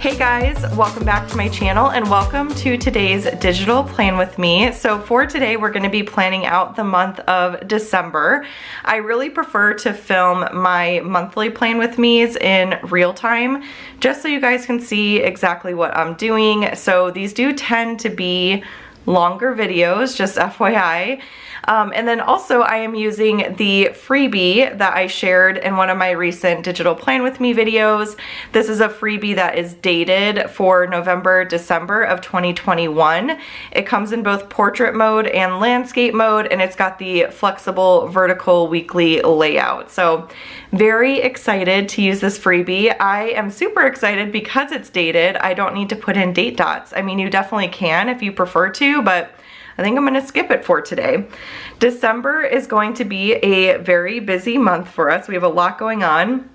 Hey guys, welcome back to my channel and welcome to today's digital plan with me. So for today, we're gonna be planning out the month of December. I really prefer to film my monthly plan with me's in real time, just so you guys can see exactly what I'm doing. So these do tend to be longer videos, just FYI. And then also I am using the freebie that I shared in one of my recent digital plan with me videos. This is a freebie that is dated for November, December of 2021. It comes in both portrait mode and landscape mode, and it's got the flexible vertical weekly layout. So very excited to use this freebie. I am super excited because it's dated. I don't need to put in date dots. I mean, you definitely can if you prefer to, but I think I'm gonna skip it for today. December is going to be a very busy month for us. We have a lot going on.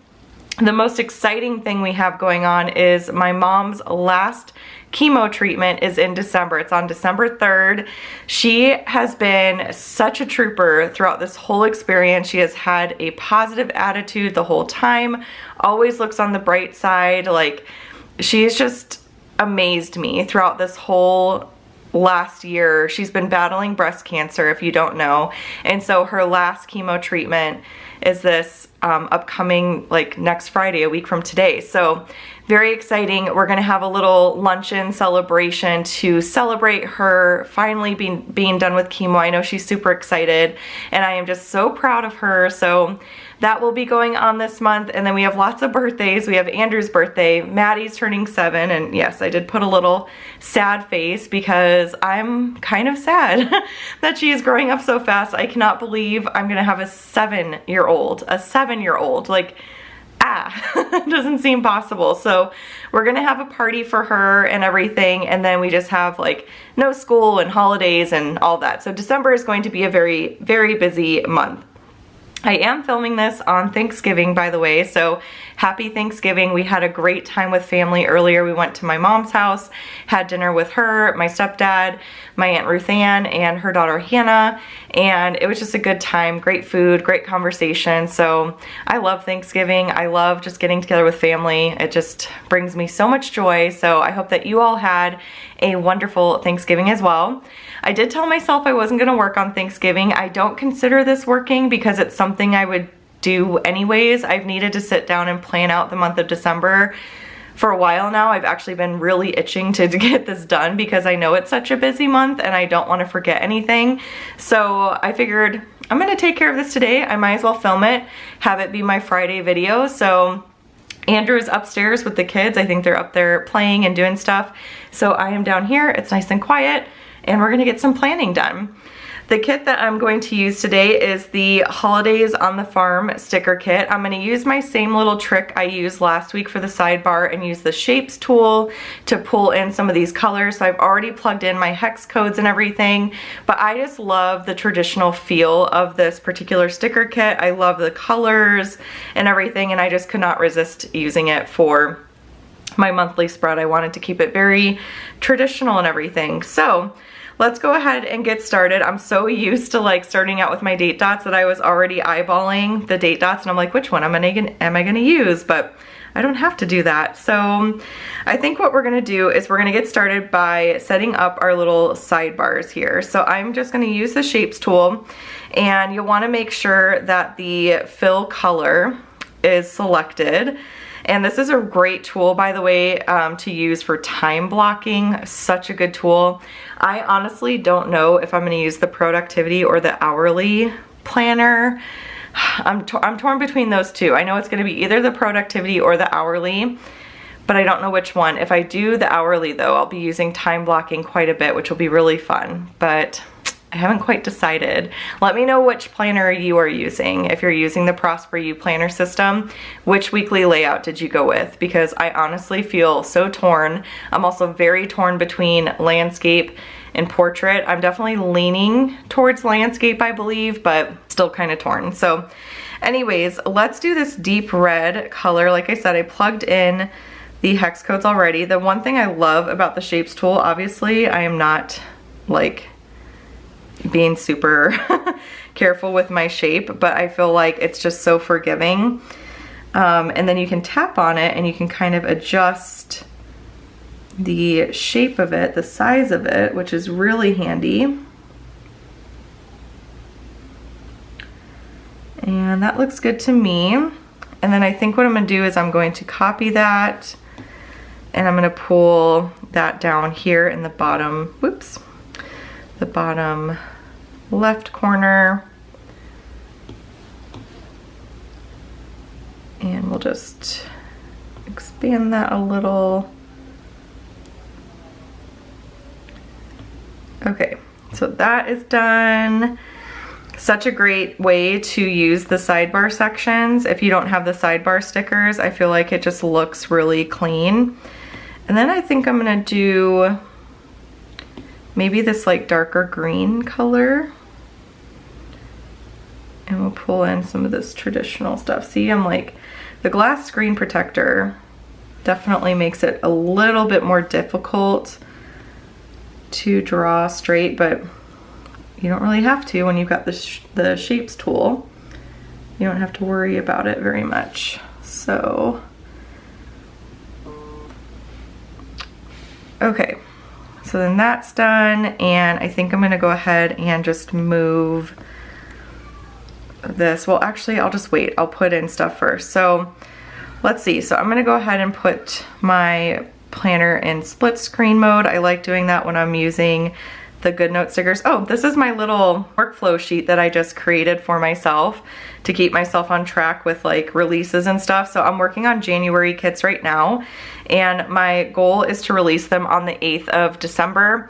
The most exciting thing we have going on is my mom's last chemo treatment is in December. It's on December 3rd. She has been such a trooper throughout this whole experience. She has had a positive attitude the whole time, always looks on the bright side. Like, she's just amazed me throughout this whole last year. She's been battling breast cancer, if you don't know, and so her last chemo treatment is this upcoming, like, next Friday, a week from today. So very exciting. We're gonna have a little luncheon celebration to celebrate her finally being done with chemo. I know she's super excited and I am just so proud of her. So that will be going on this month. And then we have lots of birthdays. We have Andrew's birthday, Maddie's turning 7, and yes, I did put a little sad face because I'm kind of sad that she is growing up so fast. I cannot believe I'm gonna have a 7-year-old, like, doesn't seem possible. So we're gonna have a party for her and everything, and then we just have like no school and holidays and all that. So December is going to be a very, very busy month. I am filming this on Thanksgiving, by the way, so happy Thanksgiving. We had a great time with family earlier. We went to my mom's house, had dinner with her, my stepdad, my Aunt Ruth Ann, and her daughter Hannah, and it was just a good time. Great food, great conversation. So I love Thanksgiving. I love just getting together with family. It just brings me so much joy. So I hope that you all had a wonderful Thanksgiving as well. I did tell myself I wasn't gonna work on Thanksgiving. I don't consider this working because it's something I would do anyways. I've needed to sit down and plan out the month of December for a while now. I've actually been really itching to get this done because I know it's such a busy month and I don't want to forget anything. So I figured I'm gonna take care of this today. I might as well film it, have it be my Friday video. So Andrew is upstairs with the kids. I think they're up there playing and doing stuff. So I am down here. It's nice and quiet, and we're gonna get some planning done. The kit that I'm going to use today is the Holidays on the Farm sticker kit. I'm gonna use my same little trick I used last week for the sidebar and use the shapes tool to pull in some of these colors. So I've already plugged in my hex codes and everything, but I just love the traditional feel of this particular sticker kit. I love the colors and everything, and I just could not resist using it for my monthly spread. I wanted to keep it very traditional and everything. So let's go ahead and get started. I'm so used to like starting out with my date dots that I was already eyeballing the date dots, and I'm like, which one am I gonna use? But I don't have to do that. So I think what we're gonna do is we're gonna get started by setting up our little sidebars here. So I'm just gonna use the shapes tool, and you'll wanna make sure that the fill color is selected. And this is a great tool, by the way, to use for time blocking. Such a good tool. I honestly don't know if I'm gonna use the productivity or the hourly planner. I'm torn between those two. I know it's gonna be either the productivity or the hourly, but I don't know which one. If I do the hourly though, I'll be using time blocking quite a bit, which will be really fun, but I haven't quite decided. Let me know which planner you are using. If you're using the Prosper You planner system, which weekly layout did you go with? Because I honestly feel so torn. I'm also very torn between landscape and portrait. I'm definitely leaning towards landscape, I believe, but still kind of torn. So anyways, let's do this deep red color. Like I said, I plugged in the hex codes already. The one thing I love about the shapes tool, obviously, I am not like being super careful with my shape, but I feel like it's just so forgiving. And then you can tap on it and you can kind of adjust the shape of it, the size of it, which is really handy. And that looks good to me. And then I think what I'm gonna do is I'm going to copy that and I'm gonna pull that down here in the bottom, whoops, the bottom left corner. And we'll just expand that a little. Okay, so that is done. Such a great way to use the sidebar sections. If you don't have the sidebar stickers, I feel like it just looks really clean. And then I think I'm gonna do maybe this like darker green color. And we'll pull in some of this traditional stuff. See, I'm like, the glass screen protector definitely makes it a little bit more difficult to draw straight, but you don't really have to when you've got the shapes tool. You don't have to worry about it very much. So, okay, so then that's done, and I think I'm gonna go ahead and just move this. Well, actually, I'll just wait. I'll put in stuff first. So let's see. So I'm gonna go ahead and put my planner in split screen mode. I like doing that when I'm using the Goodnotes stickers. Oh, this is my little workflow sheet that I just created for myself to keep myself on track with like releases and stuff. So I'm working on January kits right now, and my goal is to release them on the 8th of December.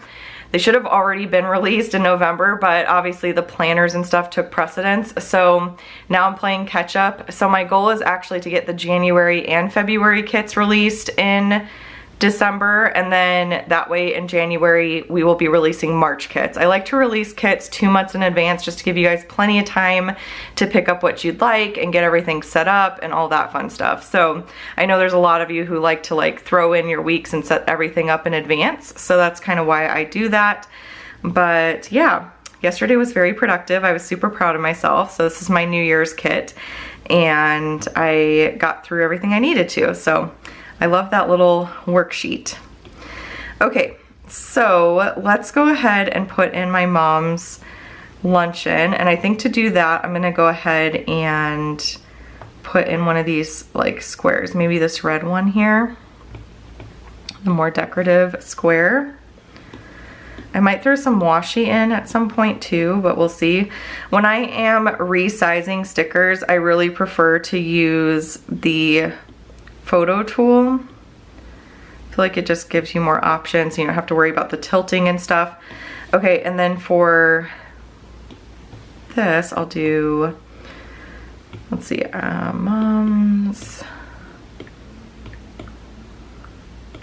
They should have already been released in November, but obviously the planners and stuff took precedence. So now I'm playing catch up. So my goal is actually to get the January and February kits released in December, and then that way in January we will be releasing March kits. I like to release kits 2 months in advance just to give you guys plenty of time to pick up what you'd like and get everything set up and all that fun stuff. So I know there's a lot of you who like to like throw in your weeks and set everything up in advance, so that's kind of why I do that. But yeah, yesterday was very productive. I was super proud of myself. So this is my New Year's kit, and I got through everything I needed to. So I love that little worksheet. Okay, so let's go ahead and put in my mom's luncheon. And I think to do that, I'm gonna go ahead and put in one of these like squares, maybe this red one here, the more decorative square. I might throw some washi in at some point too, but we'll see. When I am resizing stickers, I really prefer to use the photo tool. I feel like it just gives you more options. You don't have to worry about the tilting and stuff. Okay, and then for this, I'll do, let's see, mom's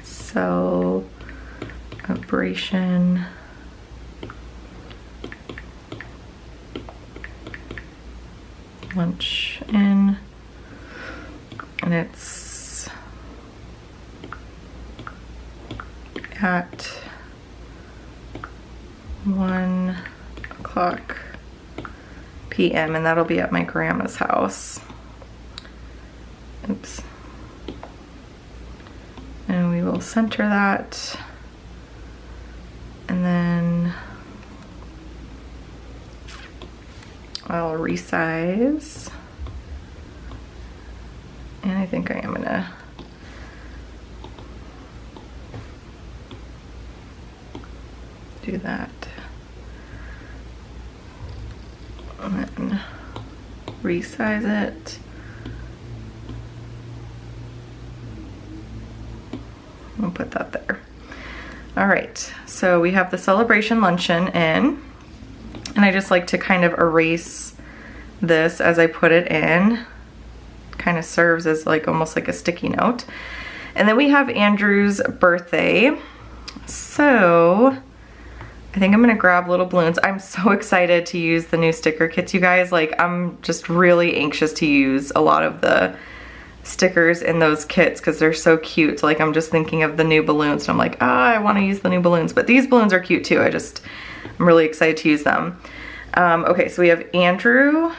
celebration luncheon, and it's at 1:00 p.m. and that'll be at my grandma's house. Oops. And we will center that, and then I'll resize, and I think I am gonna do that, and then resize it. We'll put that there. All right, so we have the celebration luncheon in, and I just like to kind of erase this as I put it in. Kind of serves as like almost like a sticky note. And then we have Andrew's birthday. So I think I'm gonna grab little balloons. I'm so excited to use the new sticker kits, you guys. Like, I'm just really anxious to use a lot of the stickers in those kits because they're so cute. So, like, I'm just thinking of the new balloons, and I'm like, I want to use the new balloons. But these balloons are cute too. I'm really excited to use them. Okay, so we have Andrew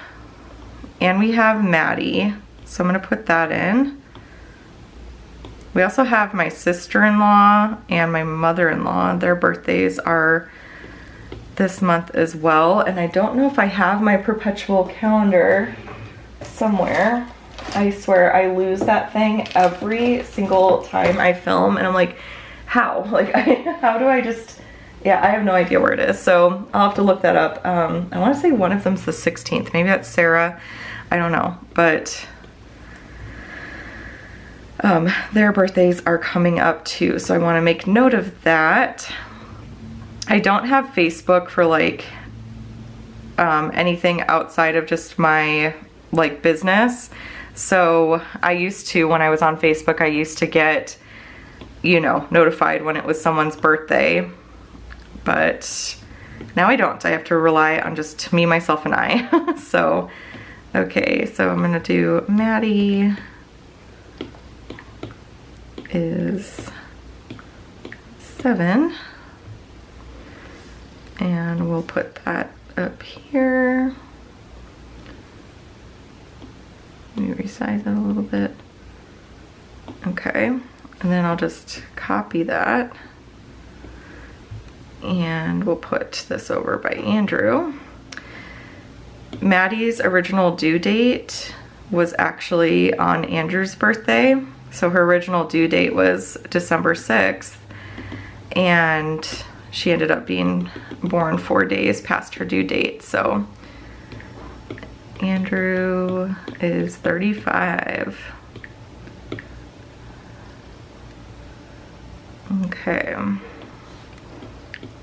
and we have Maddie. So I'm gonna put that in. We also have my sister-in-law and my mother-in-law. Their birthdays are this month as well. And I don't know if I have my perpetual calendar somewhere. I swear I lose that thing every single time I film, and I'm like, how? Like, how do I just, yeah, I have no idea where it is. So I'll have to look that up. I want to say one of them's the 16th. Maybe that's Sarah. I don't know, but their birthdays are coming up too, so I want to make note of that. I don't have Facebook for like anything outside of just my like business. So I used to, when I was on Facebook, I used to get, you know, notified when it was someone's birthday, but now I don't. I have to rely on just me, myself, and I. So, okay, so I'm gonna do Maddie is 7, and we'll put that up here. Let me resize it a little bit. Okay, and then I'll just copy that, and we'll put this over by Andrew. Maddie's original due date was actually on Andrew's birthday. So her original due date was December 6th, and she ended up being born 4 days past her due date. So Andrew is 35. Okay.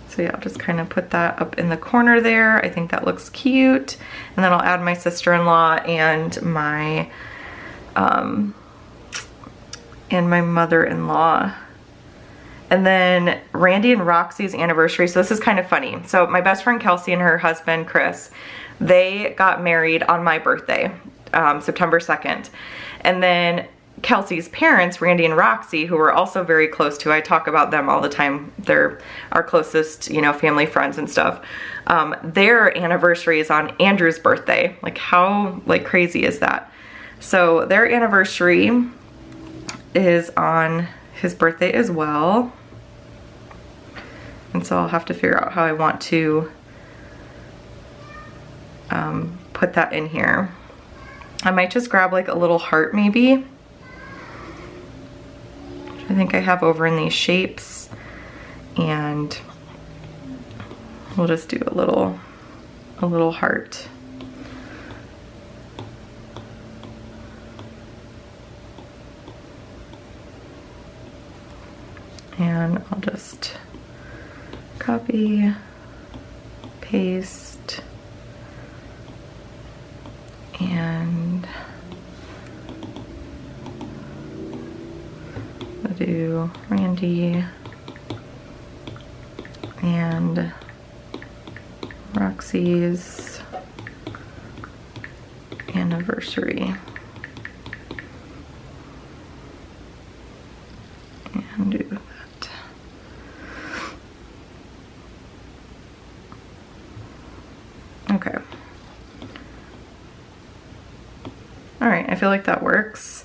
So yeah, I'll just kind of put that up in the corner there. I think that looks cute. And then I'll add my sister-in-law and my mother-in-law. And then Randy and Roxy's anniversary. So this is kind of funny. So my best friend Kelsey and her husband Chris, they got married on my birthday, September 2nd. And then Kelsey's parents, Randy and Roxy, who we're also very close to, I talk about them all the time. They're our closest, you know, family friends and stuff. Their anniversary is on Andrew's birthday. Like, how like crazy is that? So their anniversary is on his birthday as well. And so I'll have to figure out how I want to put that in here. I might just grab like a little heart maybe, which I think I have over in these shapes, and we'll just do a little heart. And I'll just copy, paste, and I'll do Randy and Roxy's anniversary. And do that. Okay. All right, I feel like that works.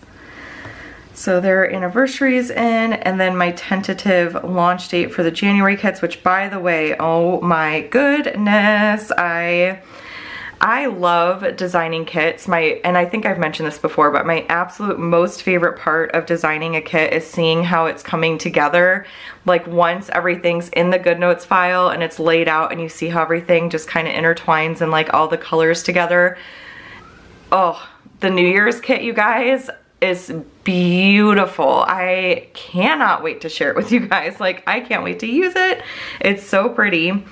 So their anniversaries in, and then my tentative launch date for the January kits, which by the way, oh my goodness, I love designing kits. And I think I've mentioned this before, but my absolute most favorite part of designing a kit is seeing how it's coming together. Like once everything's in the Goodnotes file and it's laid out and you see how everything just kind of intertwines and like all the colors together. Oh, the New Year's kit, you guys, is beautiful. I cannot wait to share it with you guys. Like, I can't wait to use it. It's so pretty.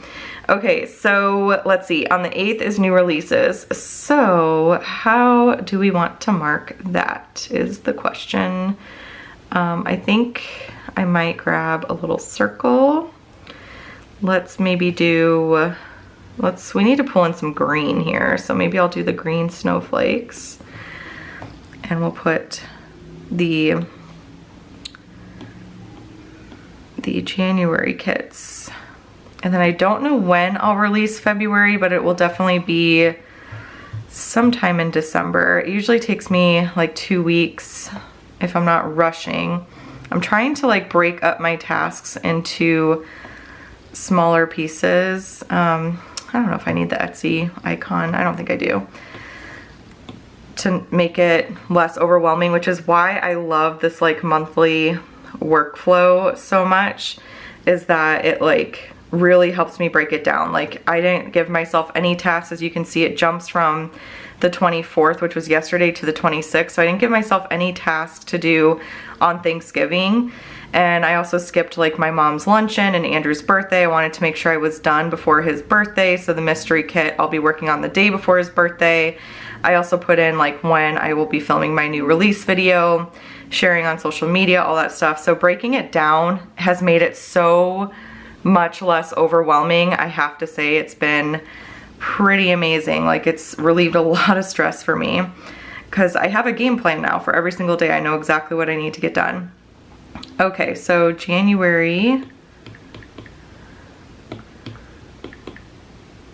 Okay, so let's see. On the 8th is new releases. So how do we want to mark that is the question. I think I might grab a little circle. Let's maybe do, we need to pull in some green here. So maybe I'll do the green snowflakes. And we'll put the January kits. And then I don't know when I'll release February, but it will definitely be sometime in December. It usually takes me like 2 weeks if I'm not rushing. I'm trying to like break up my tasks into smaller pieces. I don't know if I need the Etsy icon. I don't think I do. To make it less overwhelming, which is why I love this like monthly workflow so much, is that it like really helps me break it down. Like I didn't give myself any tasks. As you can see, it jumps from the 24th, which was yesterday, to the 26th. So I didn't give myself any tasks to do on Thanksgiving. And I also skipped like my mom's luncheon and Andrew's birthday. I wanted to make sure I was done before his birthday. So the mystery kit I'll be working on the day before his birthday. I also put in like when I will be filming my new release video, sharing on social media, all that stuff. So breaking it down has made it so much less overwhelming. I have to say it's been pretty amazing. Like it's relieved a lot of stress for me because I have a game plan now for every single day. I know exactly what I need to get done. Okay, so January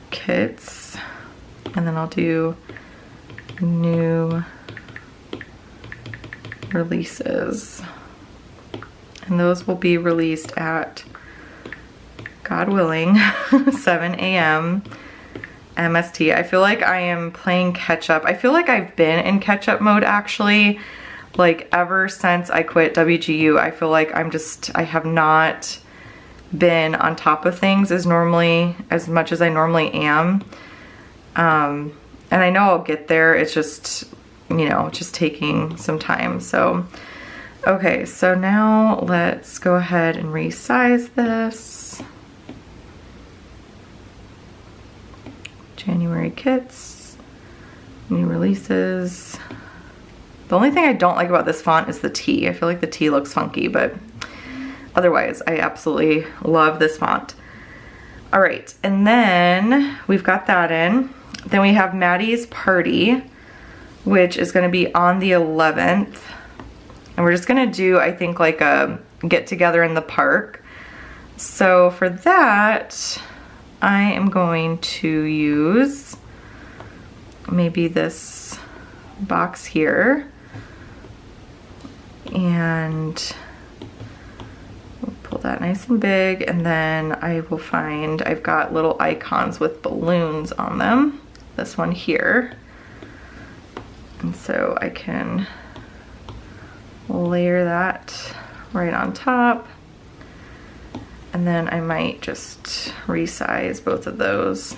kits, and then I'll do new releases, and those will be released at, God willing, 7 a.m. MST. I feel like I am playing catch up. I feel like I've been in catch up mode actually, like ever since I quit WGU. I feel like I have not been on top of things as much as I normally am. And I know I'll get there. It's just, you know, just taking some time. So, okay, so now let's go ahead and resize this. January kits, new releases. The only thing I don't like about this font is the T. I feel like the T looks funky, but otherwise I absolutely love this font. All right, and then we've got that in. Then we have Maddie's party, which is gonna be on the 11th. And we're just gonna do, I think, like a get together in the park. So for that, I am going to use maybe this box here. And we'll pull that nice and big, and then I will find, I've got little icons with balloons on them. This one here. And so I can layer that right on top. And then I might just resize both of those.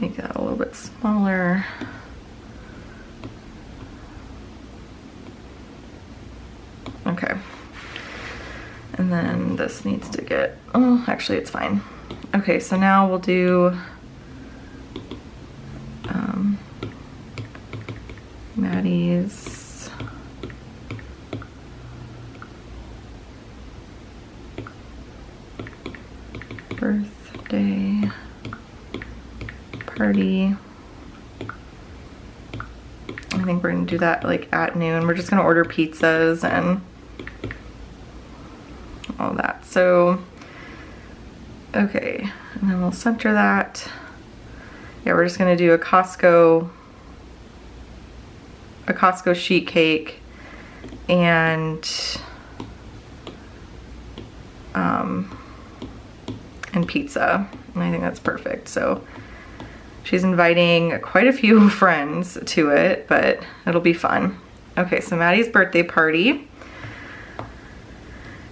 Make that a little bit smaller. Okay. And then this needs to get, oh, actually it's fine. Okay, so now we'll do Maddie's birthday party. I think we're gonna do that like at noon. We're just gonna order pizzas and all that. So, okay, and then we'll center that. Yeah, we're just gonna do a Costco sheet cake and pizza. And I think that's perfect. So she's inviting quite a few friends to it, but it'll be fun. Okay, so Maddie's birthday party.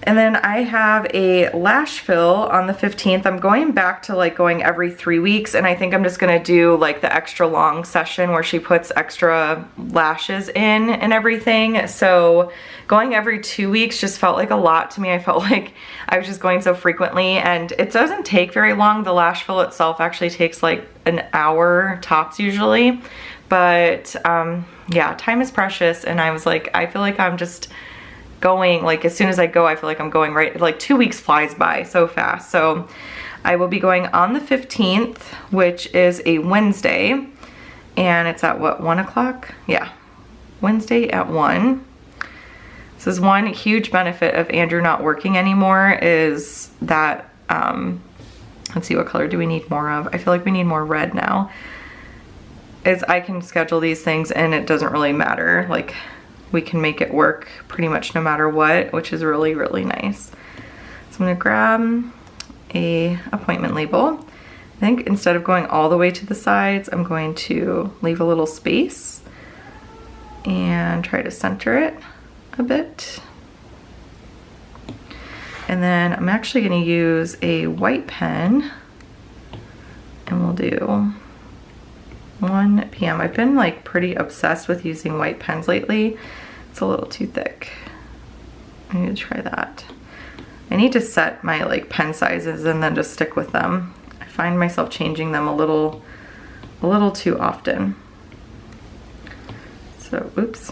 And then I have a lash fill on the 15th. I'm going back to like going every 3 weeks, and I think I'm just gonna do like the extra long session where she puts extra lashes in and everything. So going every 2 weeks just felt like a lot to me. I felt like I was just going so frequently, and it doesn't take very long. The lash fill itself actually takes like an hour tops usually. But yeah, time is precious, and I was like, I feel like I'm just going, like as soon as I go, I feel like I'm going right, like 2 weeks flies by so fast. So I will be going on the 15th, which is a Wednesday, and it's at what, 1 o'clock? Yeah, Wednesday at 1. This is one huge benefit of Andrew not working anymore, is that, let's see, what color do we need more of? I feel like we need more red now. Is I can schedule these things and it doesn't really matter. Like, we can make it work pretty much no matter what, which is really, really nice. So I'm gonna grab a appointment label. I think instead of going all the way to the sides, I'm going to leave a little space and try to center it a bit. And then I'm actually gonna use a white pen, and we'll do 1 p.m. I've been like pretty obsessed with using white pens lately. It's a little too thick. I need to try that. I need to set my like pen sizes and then just stick with them. I find myself changing them a little too often. So, oops.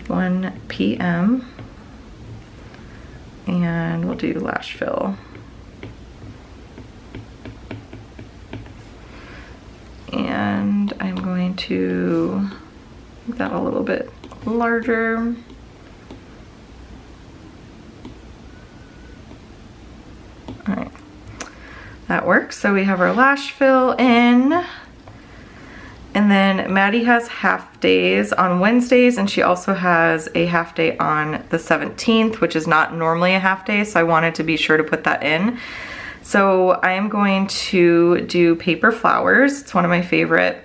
1 p.m. and we'll do lash fill. And I'm going to make that a little bit larger. All right, that works. So we have our lash fill in. And then Maddie has half days on Wednesdays, and she also has a half day on the 17th, which is not normally a half day, so I wanted to be sure to put that in. So I am going to do paper flowers. It's one of my favorite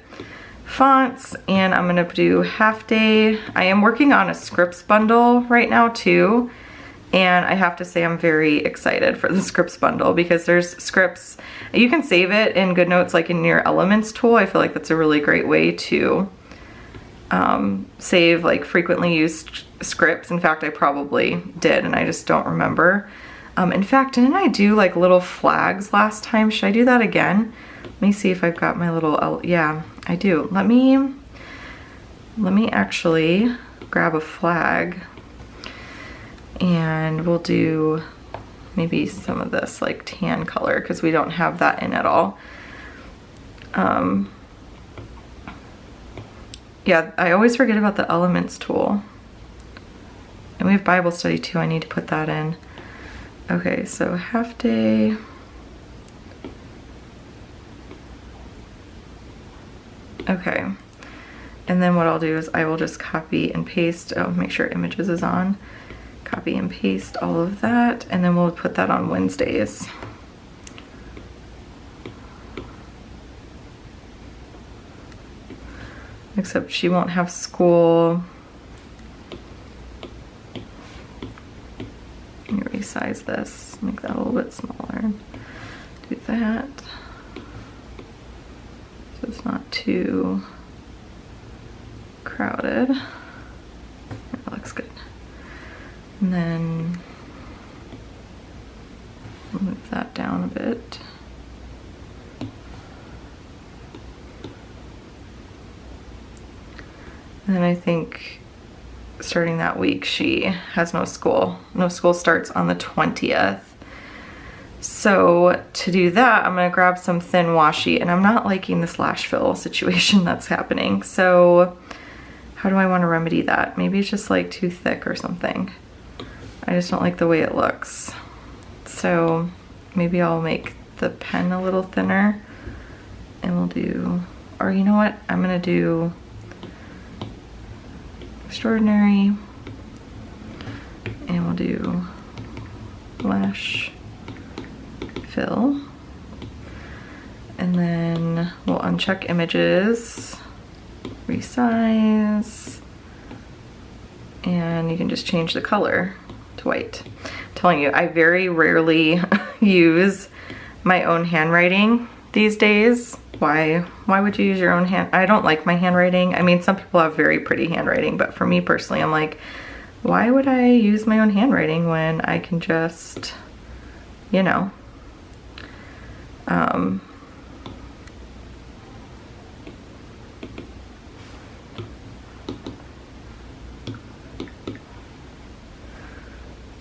fonts, and I'm gonna do half day. I am working on a scripts bundle right now too, and I have to say I'm very excited for the scripts bundle because there's scripts. You can save it in Goodnotes like in your Elements tool. I feel like that's a really great way to save like frequently used scripts. In fact, I probably did and I just don't remember. In fact, didn't I do like little flags last time? Should I do that again? Let me see if I've got my little, yeah, I do. Let me actually grab a flag and we'll do maybe some of this like tan color because we don't have that in at all. Yeah, I always forget about the Elements tool. And we have Bible study too, I need to put that in. Okay, so half day. Okay, and then what I'll do is I will just copy and paste, oh, make sure Images is on. Copy and paste all of that, and then we'll put that on Wednesdays. Except she won't have school. Let me resize this, make that a little bit smaller. Do that. So it's not too crowded. That looks good. And then move that down a bit. And then I think starting that week she has no school. No school starts on the 20th. So to do that, I'm gonna grab some thin washi, and I'm not liking this lash fill situation that's happening. So how do I want to remedy that? Maybe it's just like too thick or something. I just don't like the way it looks. So maybe I'll make the pen a little thinner and we'll do, or you know what? I'm gonna do Extraordinary and we'll do lash fill. And then we'll uncheck Images, resize, and you can just change the color to white. I'm telling you, I very rarely use my own handwriting these days. Why would you use your own hand? I don't like my handwriting. I mean, some people have very pretty handwriting, but for me personally, I'm like, why would I use my own handwriting when I can just, you know,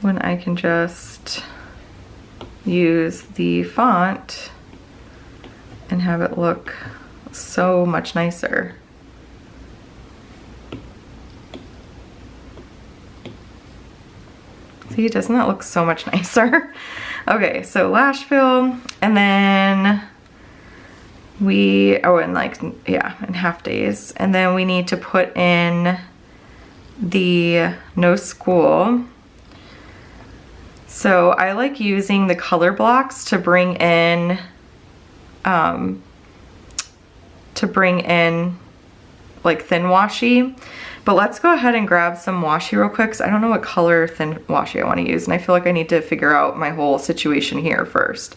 when I can just use the font and have it look so much nicer. See, doesn't that look so much nicer? Okay, so lash fill, and then we, oh, and like, yeah, in half days. And then we need to put in the No School. So I like using the color blocks to bring in like thin washi. But let's go ahead and grab some washi real quick, because I don't know what color thin washi I want to use, and I feel like I need to figure out my whole situation here first.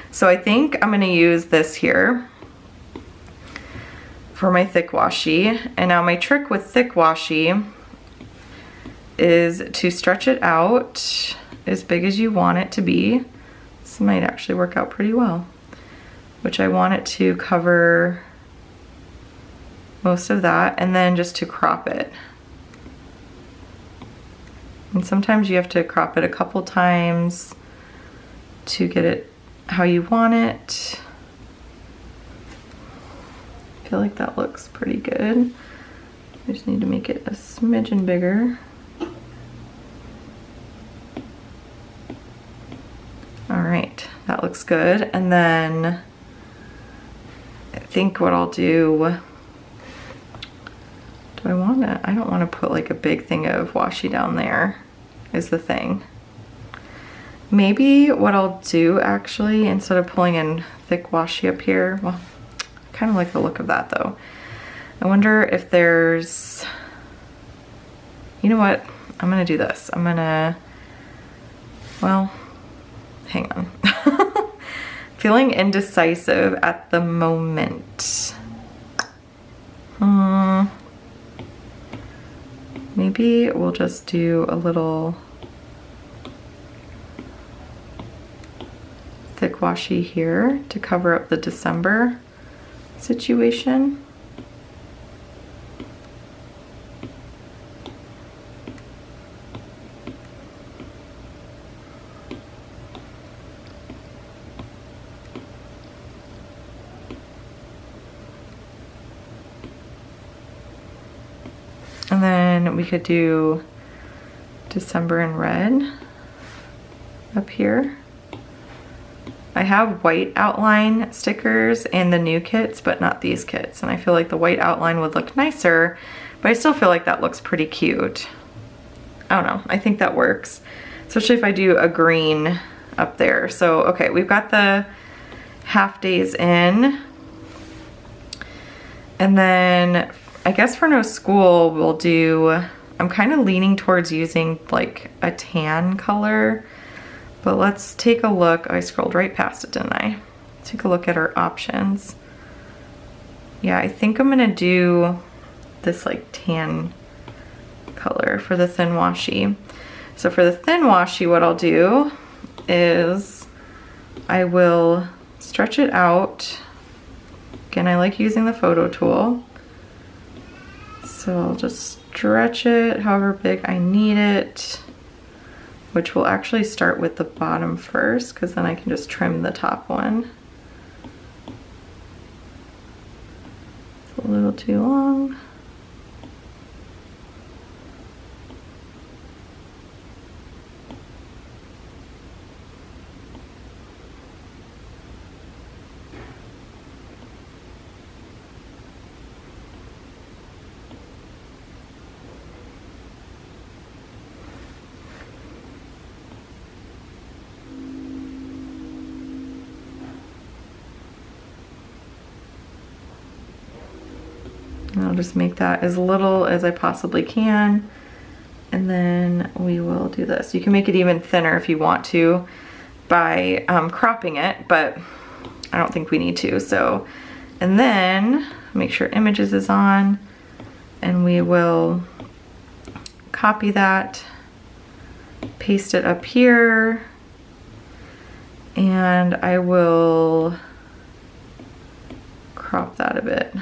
So I think I'm going to use this here for my thick washi. And now my trick with thick washi is to stretch it out as big as you want it to be. This might actually work out pretty well, which I want it to cover most of that, and then just to crop it. And sometimes you have to crop it a couple times to get it how you want it. I feel like that looks pretty good. I just need to make it a smidgen bigger. All right, that looks good. And then I think what I'll do, I don't want to put like a big thing of washi down there is the thing. Maybe what I'll do actually, instead of pulling in thick washi up here, well, I kind of like the look of that though. I wonder if there's, you know what, I'm gonna do this. I'm gonna, well, hang on. Feeling indecisive at the moment. Maybe we'll just do a little thick washi here to cover up the December situation. And then we could do December in red up here. I have white outline stickers in the new kits, but not these kits. And I feel like the white outline would look nicer, but I still feel like that looks pretty cute. I don't know, I think that works. Especially if I do a green up there. So, okay, we've got the half days in. And then I guess for No School, we'll do, I'm kind of leaning towards using like a tan color, but let's take a look. I scrolled right past it, didn't I? Take a look at our options. Yeah, I think I'm gonna do this like tan color for the thin washi. So for the thin washi, what I'll do is I will stretch it out. Again, I like using the photo tool. So I'll just stretch it however big I need it, which will actually start with the bottom first, because then I can just trim the top one. It's a little too long. And I'll just make that as little as I possibly can. And then we will do this. You can make it even thinner if you want to by cropping it, but I don't think we need to. So, and then make sure Images is on, and we will copy that, paste it up here, and I will crop that a bit.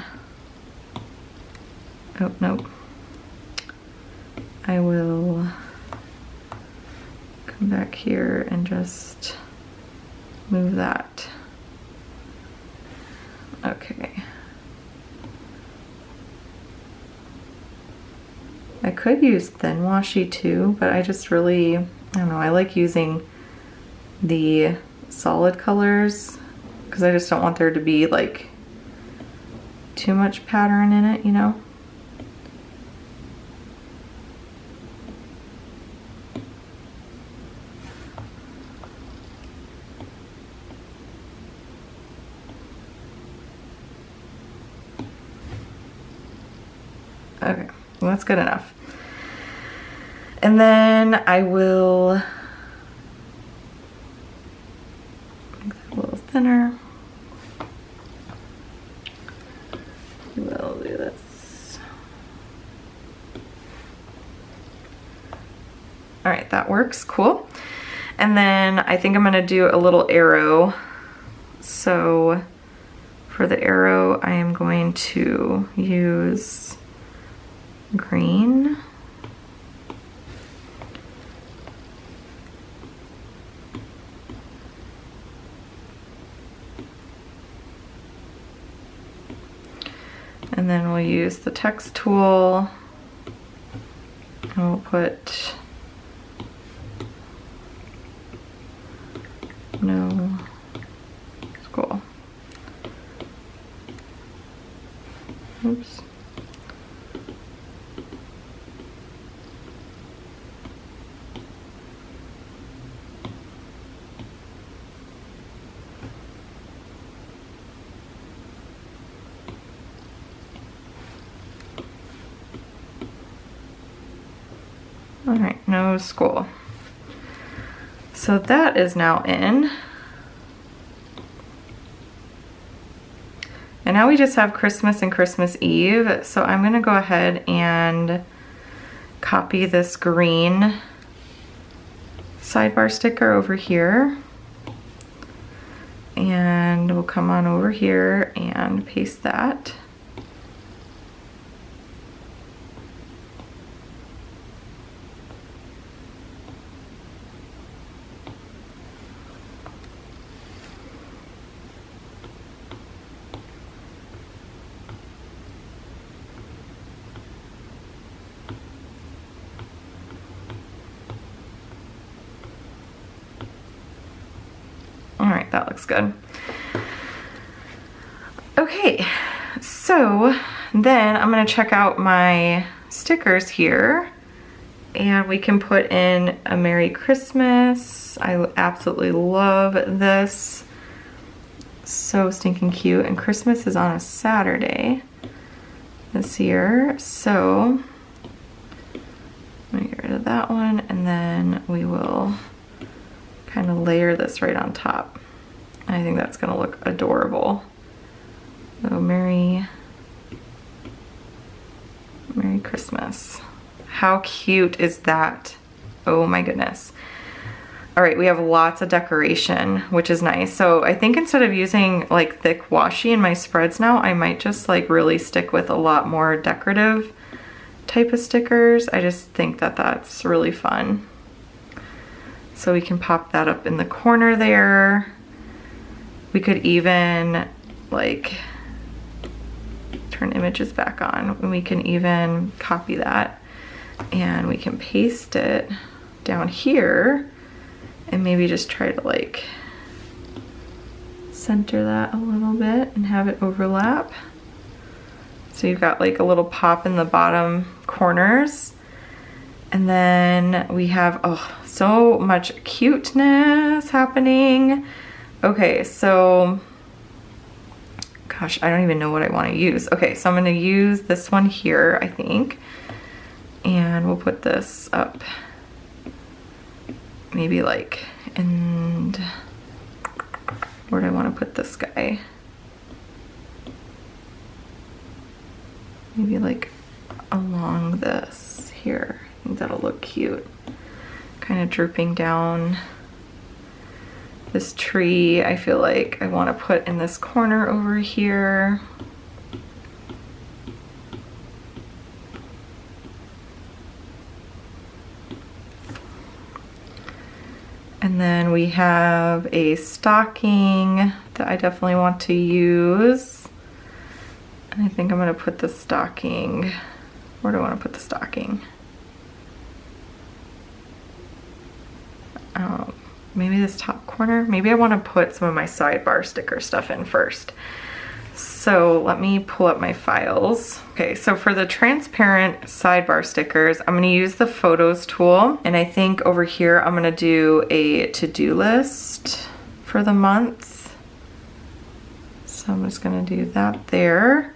Oh, nope. I will come back here and just move that. Okay. I could use thin washi too, but I just really, I don't know, I like using the solid colors because I just don't want there to be like too much pattern in it, you know? That's good enough. And then I will make that a little thinner. We'll do this. All right, that works, cool. And then I think I'm gonna do a little arrow. So for the arrow, I am going to use green. And then we'll use the text tool and we'll put no school. Oops. All right, no school. So that is now in. And now we just have Christmas and Christmas Eve. So I'm gonna go ahead and copy this green sidebar sticker over here. And we'll come on over here and paste that. All right, that looks good. Okay, so then I'm gonna check out my stickers here and we can put in a Merry Christmas. I absolutely love this. So stinking cute. And Christmas is on a Saturday this year. So I'm gonna get rid of that one and then we will kind of layer this right on top. I think that's gonna look adorable. So Merry Christmas. How cute is that? Oh my goodness. All right, we have lots of decoration, which is nice. So I think instead of using like thick washi in my spreads now, I might just like really stick with a lot more decorative type of stickers. I just think that that's really fun. So we can pop that up in the corner there. We could even like turn images back on and we can even copy that and we can paste it down here and maybe just try to like center that a little bit and have it overlap. So you've got like a little pop in the bottom corners. And then we have, oh, so much cuteness happening. Okay, so, gosh, I don't even know what I want to use. Okay, so I'm going to use this one here, I think. And we'll put this up maybe like, and where do I want to put this guy? Maybe like along this here. I think that'll look cute. Kind of drooping down this tree. I feel like I want to put in this corner over here. And then we have a stocking that I definitely want to use. And I think I'm going to put the stocking, where do I want to put the stocking? Maybe this top corner. Maybe I want to put some of my sidebar sticker stuff in first. So let me pull up my files. Okay, so for the transparent sidebar stickers, I'm gonna use the photos tool. And I think over here, I'm gonna do a to-do list for the month. So I'm just gonna do that there.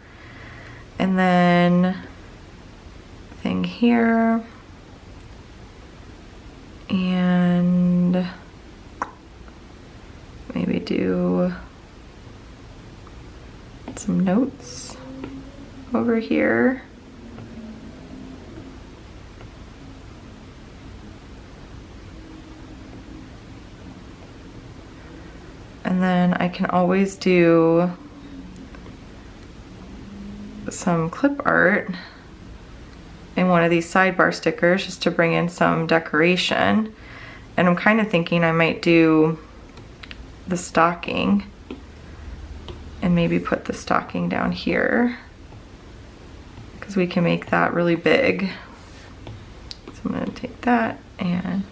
And then thing here. And maybe do some notes over here. And then I can always do some clip art in one of these sidebar stickers just to bring in some decoration. And I'm kind of thinking I might do the stocking and maybe put the stocking down here because we can make that really big. So I'm going to take that and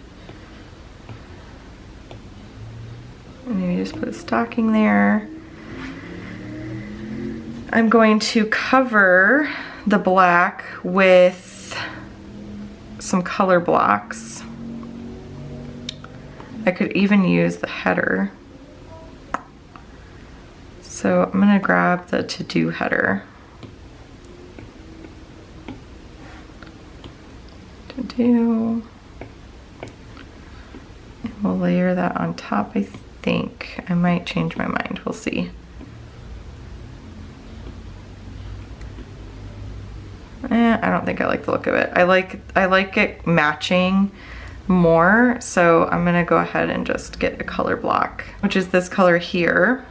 maybe just put a stocking there. I'm going to cover the black with some color blocks. I could even use the header. So I'm gonna grab the to-do header. To-do. And we'll layer that on top, I think. I might change my mind, we'll see. I don't think I like the look of it. I like it matching more, so I'm gonna go ahead and just get a color block, which is this color here.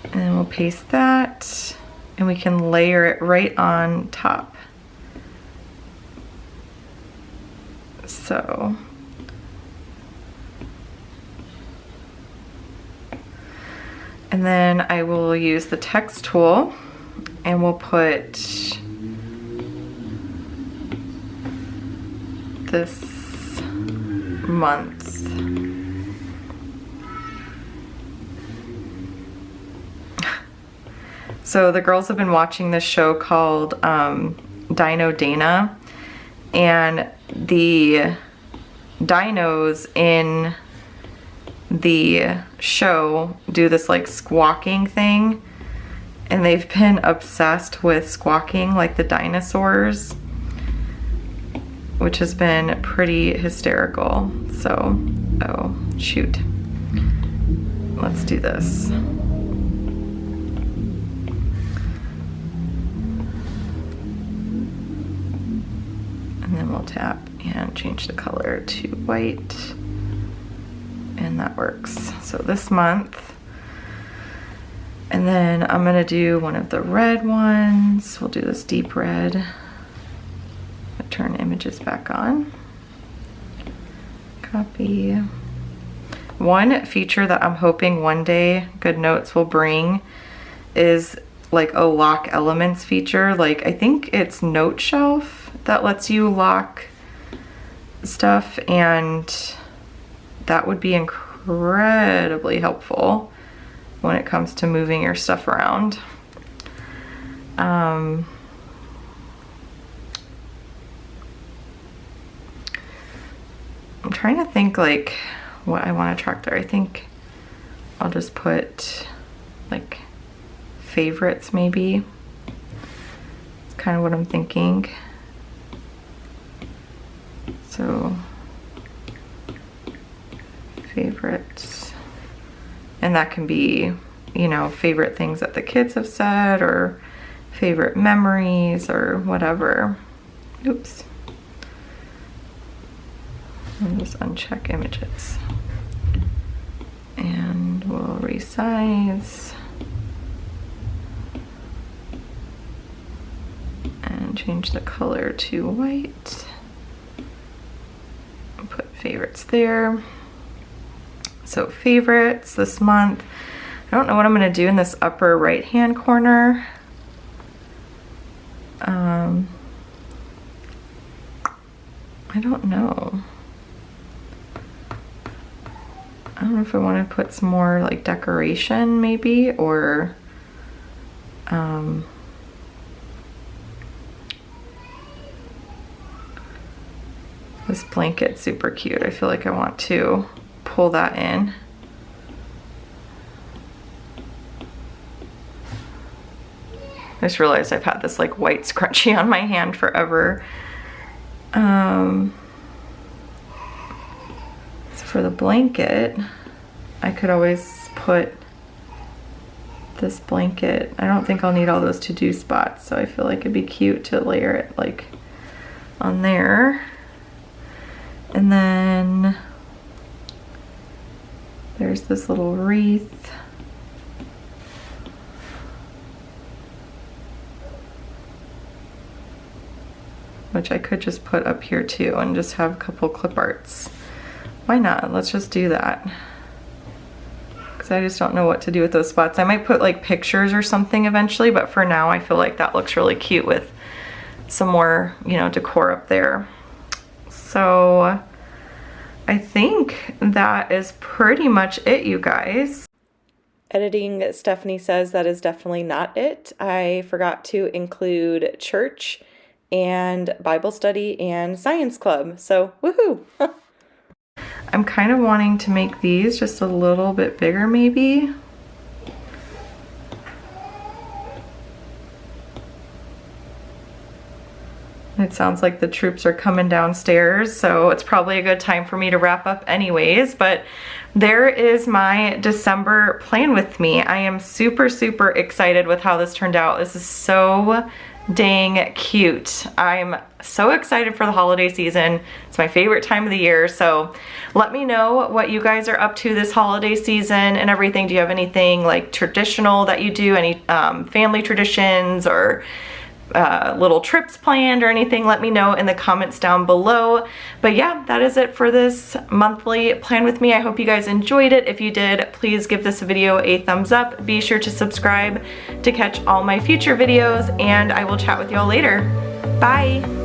And then we'll paste that, and we can layer it right on top. So and then I will use the text tool and we'll put this month. So the girls have been watching this show called Dino Dana, and the dinos in the show do this like squawking thing, and they've been obsessed with squawking like the dinosaurs, which has been pretty hysterical. So, oh shoot, let's do this. And then we'll tap and change the color to white, and that works. So this month, and then I'm gonna do one of the red ones. We'll do this deep red. I'll turn images back on. Copy. One feature that I'm hoping one day Goodnotes will bring is like a lock elements feature. Like I think it's Note Shelf that lets you lock stuff, and that would be incredibly helpful when it comes to moving your stuff around. I'm trying to think like what I want to track there. I think I'll just put like favorites maybe. It's kind of what I'm thinking. So favorites, and that can be, you know, favorite things that the kids have said or favorite memories or whatever. Oops. And just uncheck images, and we'll resize and change the color to white. Put favorites there. So favorites this month. I don't know what I'm gonna do in this upper right hand corner. I don't know. I don't know if I want to put some more like decoration maybe, or this blanket's super cute. I feel like I want to pull that in. I just realized I've had this like white scrunchie on my hand forever. So for the blanket, I could always put this blanket. I don't think I'll need all those to-do spots, so I feel like it'd be cute to layer it like on there. And then there's this little wreath. Which I could just put up here too and just have a couple clip arts. Why not? Let's just do that. Because I just don't know what to do with those spots. I might put like pictures or something eventually, but for now I feel like that looks really cute with some more, you know, decor up there. So I think that is pretty much it, you guys. Editing, Stephanie says that is definitely not it. I forgot to include church and Bible study and science club. So woohoo! I'm kind of wanting to make these just a little bit bigger maybe. It sounds like the troops are coming downstairs, so it's probably a good time for me to wrap up anyways, but there is my December plan with me. I am super, super excited with how this turned out. This is so dang cute. I'm so excited for the holiday season. It's my favorite time of the year, so let me know what you guys are up to this holiday season and everything. Do you have anything like traditional that you do? Any family traditions or little trips planned or anything? Let me know in the comments down below. But yeah, that is it for this monthly plan with me. I hope you guys enjoyed it. If you did, please give this video a thumbs up. Be sure to subscribe to catch all my future videos, and I will chat with y'all later. Bye.